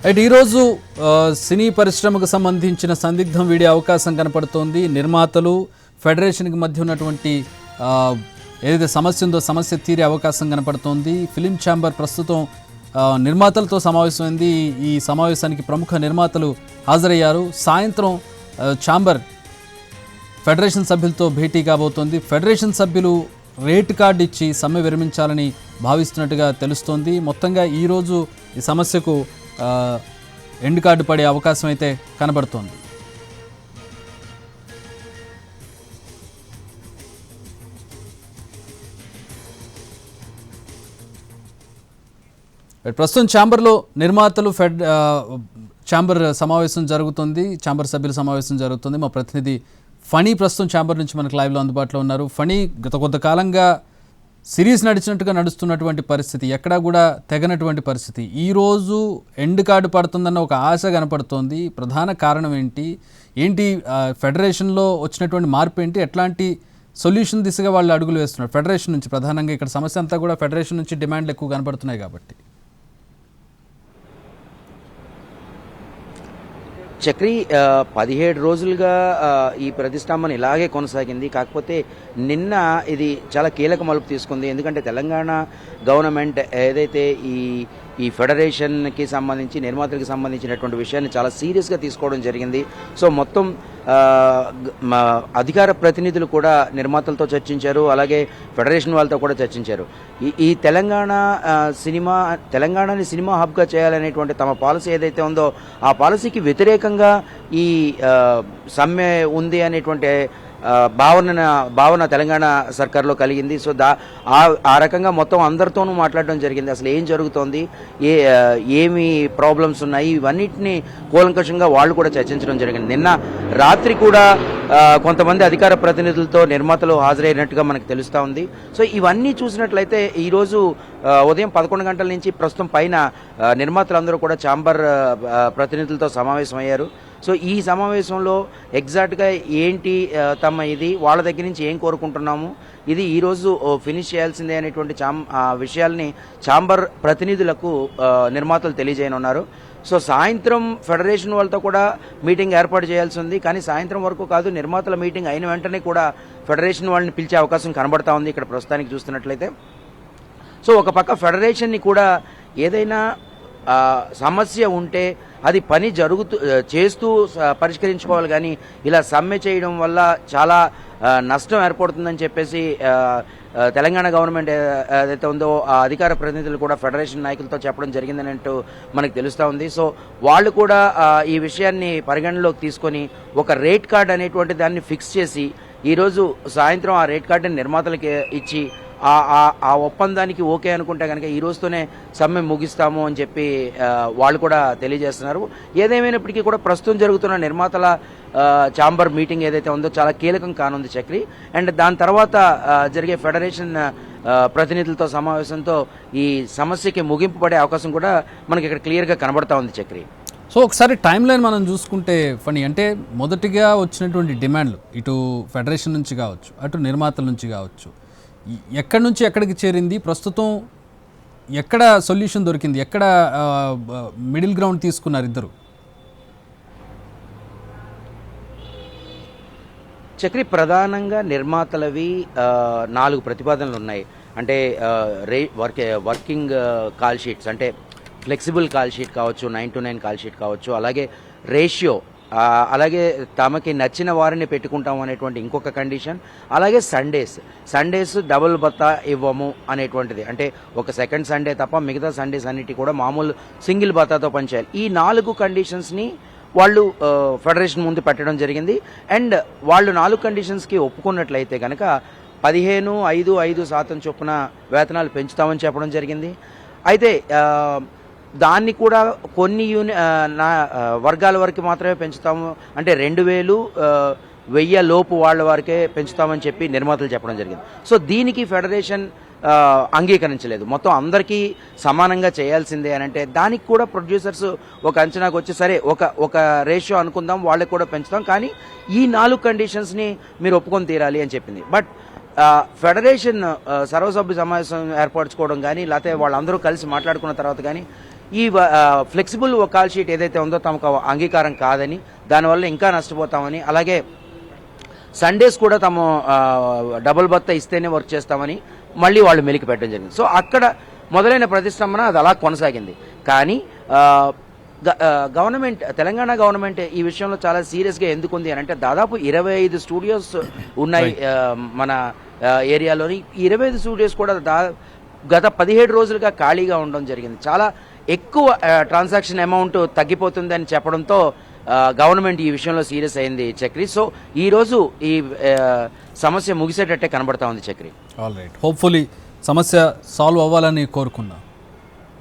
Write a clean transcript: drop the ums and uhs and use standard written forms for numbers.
అయితే ఈరోజు సినీ పరిశ్రమకు సంబంధించిన సందిగ్ధం వీడే అవకాశం కనపడుతోంది. నిర్మాతలు ఫెడరేషన్కి మధ్య ఉన్నటువంటి ఏదైతే సమస్య ఉందో సమస్య తీరే అవకాశం కనపడుతోంది. ఫిలిం ఛాంబర్ ప్రస్తుతం నిర్మాతలతో సమావేశమైంది. ఈ సమావేశానికి ప్రముఖ నిర్మాతలు హాజరయ్యారు. సాయంత్రం ఛాంబర్ ఫెడరేషన్ సభ్యులతో భేటీ కాబోతోంది. ఫెడరేషన్ సభ్యులు రేట్ కార్డు ఇచ్చి సమ్మె విరమించాలని భావిస్తున్నట్టుగా తెలుస్తోంది. మొత్తంగా ఈరోజు ఈ సమస్యకు ఎండ్ కార్డు పడే అవకాశం అయితే కనబడుతోంది. ప్రస్తుతం ఛాంబర్లో నిర్మాతలు ఛాంబర్ సమావేశం జరుగుతుంది. ఛాంబర్ సభ్యుల సమావేశం జరుగుతుంది. మా ప్రతినిధి ఫణి ప్రస్తుతం ఛాంబర్ నుంచి మనకు లైవ్లో అందుబాటులో ఉన్నారు. ఫణి, గత కొంతకాలంగా సిరీస్ నడిచినట్టుగా నడుస్తున్నటువంటి పరిస్థితి, ఎక్కడా కూడా తెగనటువంటి పరిస్థితి, ఈరోజు ఎండ్ కార్డు పడుతుందన్న ఒక ఆశ కనపడుతోంది. ప్రధాన కారణం ఏంటి ఫెడరేషన్లో వచ్చినటువంటి మార్పు ఏంటి, ఎట్లాంటి సొల్యూషన్ దిశగా వాళ్ళు అడుగులు వేస్తున్నారు ఫెడరేషన్ నుంచి? ప్రధానంగా ఇక్కడ సమస్య అంతా కూడా ఫెడరేషన్ నుంచి డిమాండ్లు ఎక్కువ కనపడుతున్నాయి కాబట్టి. చక్రి 17 రోజులుగా ఈ ప్రతిష్టంభన ఇలాగే కొనసాగింది. కాకపోతే నిన్న ఇది చాలా కీలక మలుపు తీసుకుంది. ఎందుకంటే తెలంగాణ గవర్నమెంట్ ఏదైతే ఈ ఫెడరేషన్కి సంబంధించి నిర్మాతలకు సంబంధించినటువంటి విషయాన్ని చాలా సీరియస్గా తీసుకోవడం జరిగింది. సో మొత్తం అధికార ప్రతినిధులు కూడా నిర్మాతలతో చర్చించారు, అలాగే ఫెడరేషన్ వాళ్ళతో కూడా చర్చించారు. ఈ తెలంగాణని సినిమా హబ్గా చేయాలనేటువంటి తమ పాలసీ ఏదైతే ఉందో ఆ పాలసీకి వ్యతిరేకంగా ఈ సమ్మె ఉంది అనేటువంటి భావన తెలంగాణ సర్కార్లో కలిగింది. సో ఆ రకంగా మొత్తం అందరితోనూ మాట్లాడడం జరిగింది. అసలు ఏం జరుగుతోంది, ఏమి ప్రాబ్లమ్స్ ఉన్నాయి, ఇవన్నిటిని కూలంకషంగా వాళ్ళు కూడా చర్చించడం జరిగింది. నిన్న రాత్రి కూడా కొంతమంది అధికార ప్రతినిధులతో నిర్మాతలు హాజరైనట్టుగా మనకు తెలుస్తూ ఉంది. సో ఇవన్నీ చూసినట్లయితే ఈరోజు ఉదయం 11 గంటల నుంచి ప్రస్తుతం పైన నిర్మాతలందరూ కూడా ఛాంబర్ ప్రతినిధులతో సమావేశమయ్యారు. సో ఈ సమావేశంలో ఎగ్జాక్ట్గా ఏంటి ఇది వాళ్ళ దగ్గర నుంచి ఏం కోరుకుంటున్నాము, ఇది ఈరోజు ఫినిష్ చేయాల్సిందే అనేటువంటి విషయాల్ని ఛాంబర్ ప్రతినిధులకు నిర్మాతలు తెలియజేయనున్నారు. సో సాయంత్రం ఫెడరేషన్ వాళ్ళతో కూడా మీటింగ్ ఏర్పాటు చేయాల్సి ఉంది. కానీ సాయంత్రం వరకు కాదు, నిర్మాతల మీటింగ్ అయిన వెంటనే కూడా ఫెడరేషన్ వాళ్ళని పిలిచే అవకాశం కనబడతా ఉంది ఇక్కడ ప్రస్తుతానికి చూస్తున్నట్లయితే. సో ఒక పక్క ఫెడరేషన్ని కూడా ఏదైనా సమస్య ఉంటే అది పని చేస్తూ పరిష్కరించుకోవాలి, కానీ ఇలా సమ్మె చేయడం వల్ల చాలా నష్టం ఏర్పడుతుందని చెప్పేసి తెలంగాణ గవర్నమెంట్ ఏదైతే ఉందో ఆ అధికార ప్రతినిధులు కూడా ఫెడరేషన్ నాయకులతో చెప్పడం జరిగిందన్నట్టు మనకు తెలుస్తూ ఉంది. సో వాళ్ళు కూడా ఈ విషయాన్ని పరిగణలోకి తీసుకొని ఒక రేట్ కార్డ్ అనేటువంటి దాన్ని ఫిక్స్ చేసి ఈరోజు సాయంత్రం ఆ రేట్ కార్డుని నిర్మాతలకి ఇచ్చి ఆ ఒప్పందానికి ఓకే అనుకుంటే కనుక ఈ రోజుతోనే సమ్మె ముగిస్తాము అని చెప్పి వాళ్ళు కూడా తెలియజేస్తున్నారు. ఏదేమైనప్పటికీ కూడా ప్రస్తుతం జరుగుతున్న నిర్మాతల ఛాంబర్ మీటింగ్ ఏదైతే ఉందో చాలా కీలకం కానుంది చక్రి. అండ్ దాని తర్వాత జరిగే ఫెడరేషన్ ప్రతినిధులతో సమావేశంతో ఈ సమస్యకి ముగింపు పడే అవకాశం కూడా మనకి ఇక్కడ క్లియర్గా కనబడతా ఉంది చక్రి. సో ఒకసారి టైం లైన్ మనం చూసుకుంటే ఫణి, అంటే మొదటిగా వచ్చినటువంటి డిమాండ్లు ఇటు ఫెడరేషన్ నుంచి కావచ్చు, అటు నిర్మాతల నుంచి కావచ్చు, ఎక్కడి నుంచి ఎక్కడికి చేరింది, ప్రస్తుతం ఎక్కడ సొల్యూషన్ దొరికింది, ఎక్కడ మిడిల్ గ్రౌండ్ తీసుకున్నారు ఇద్దరు? చక్రి, ప్రధానంగా నిర్మాతలవి 4 ప్రతిపాదనలు ఉన్నాయి. అంటే వర్కింగ్ కాల్ షీట్స్, అంటే ఫ్లెక్సిబుల్ కాల్ షీట్ కావచ్చు, 9-9 కాల్ షీట్ కావచ్చు, అలాగే రేషియో, అలాగే తమకి నచ్చిన వారిని పెట్టుకుంటాం అనేటువంటి ఇంకొక కండిషన్, అలాగే సండేస్ డబుల్ బత్తా ఇవ్వము అనేటువంటిది. అంటే ఒక సెకండ్ సండే తప్ప మిగతా సండేస్ అన్నిటి కూడా మామూలు సింగిల్ బత్తాతో పనిచేయాలి. ఈ 4 కండిషన్స్ని వాళ్ళు ఫెడరేషన్ ముందు పెట్టడం జరిగింది. అండ్ వాళ్ళు 4 కండిషన్స్కి ఒప్పుకున్నట్లయితే కనుక 15.55% చొప్పున వేతనాలు పెంచుతామని చెప్పడం జరిగింది. అయితే దాన్ని కూడా కొన్ని వర్గాల వరకు మాత్రమే పెంచుతాము, అంటే 2,000 లోపు వాళ్ళ వరకే పెంచుతామని చెప్పి నిర్మాతలు చెప్పడం జరిగింది. సో దీనికి ఫెడరేషన్ అంగీకరించలేదు. మొత్తం అందరికీ సమానంగా చేయాల్సిందే అని అంటే దానికి కూడా ప్రొడ్యూసర్స్ ఒక అంచనాకు వచ్చి సరే ఒక రేషియో అనుకుందాం, వాళ్ళకి కూడా పెంచుతాం, కానీ ఈ 4 కండిషన్స్ని మీరు ఒప్పుకొని తీరాలి అని చెప్పింది. బట్ ఫెడరేషన్ సర్వసభ్య సమావేశం ఏర్పరచుకోవడం కానీ లేకపోతే వాళ్ళందరూ కలిసి మాట్లాడుకున్న తర్వాత కానీ ఈ ఫ్లెక్సిబుల్ కాల్ షీట్ ఏదైతే ఉందో తమకు అంగీకారం కాదని, దానివల్ల ఇంకా నష్టపోతామని, అలాగే సండేస్ కూడా తాము డబుల్ భత్తా ఇస్తేనే వర్క్ చేస్తామని మళ్ళీ వాళ్ళు మెలికి పెట్టడం జరిగింది. సో అక్కడ మొదలైన ప్రతిష్టంభన అది అలా కొనసాగింది. కానీ గవర్నమెంట్, తెలంగాణ గవర్నమెంట్ ఈ విషయంలో చాలా సీరియస్గా ఎందుకుంది అని అంటే, దాదాపు 25 స్టూడియోస్ ఉన్నాయి మన ఏరియాలోని. 25 స్టూడియోస్ కూడా గత 17 రోజులుగా ఖాళీగా ఉండడం జరిగింది. చాలా ఎక్కువ ట్రాన్సాక్షన్ అమౌంట్ తగ్గిపోతుందని చెప్పడంతో గవర్నమెంట్ ఈ విషయంలో సీరియస్ అయింది చక్రి. సో ఈరోజు ఈ సమస్య ముగిసేటట్టే కనబడతా ఉంది చక్రి. ఆల్ రైట్, హోప్ఫుల్లీ సమస్య సాల్వ్ అవ్వాలని కోరుకుందాం.